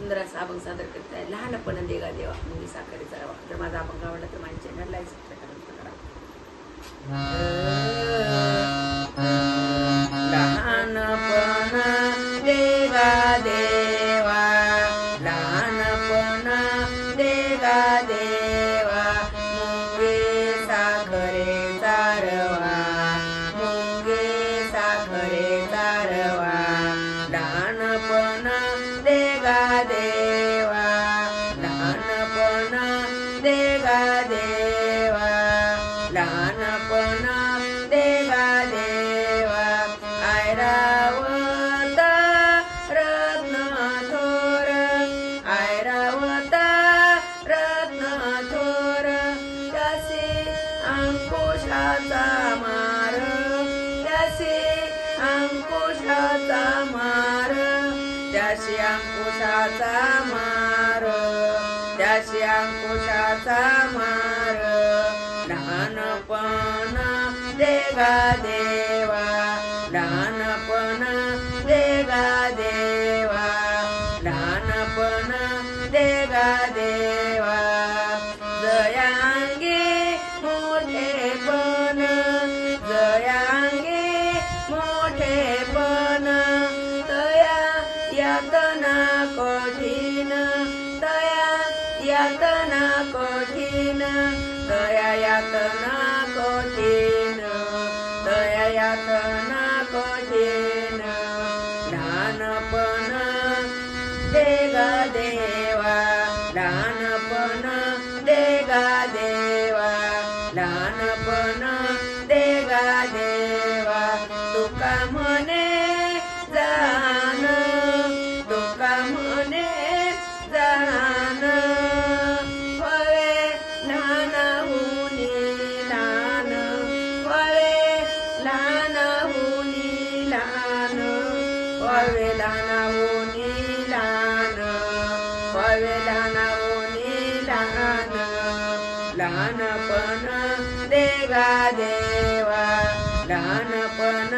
सुंदर असा अभंग सादर करत आहे. लहानपण देगा देवा मुंगी साखरेचा रवा. जर माझा अभंग आवडला तर माझ्या चॅनलला सबस्क्राईब करा. लहानपण देगा देवा, लहानपण देगा देवा, मुंगी साखरेचा रवा, मुंगी साखरेचा रवा. लहानपण देगा देवा, लहानपण देगा देवा, लहानपण देगा देवा. ऐरावत रत्न थोर, ऐरावत रत्न थोर, त्यासी अंकुशाचा मार, त्यासी अंकुशाचा मार, त्याशी अंकुशाचा मार, त्याशी अंकुशाचा मार. लहानपण देगा देवा, लहानपण देगा देवा, लहानपण देगा देवा. जयांगे मोठेपण, जयांगे मोठेपण, तया यातना कठीण, तया यातना कठीण, तया यातना कठीण, तया यातना कठीण. लहानपण देगा देवा, लहानपण देगा देवा, लहानपण देगा देवा. तुका म्हणे जाण, तुका म्हणे जाण, व्हावे लहानाहुनी लहान, व्हावे लहानाहुनी लहान, व्हावे लहानाहुनी लहान, व्हावे लहानाहुनी लहान. लहानपण देगा देवा, लहानपण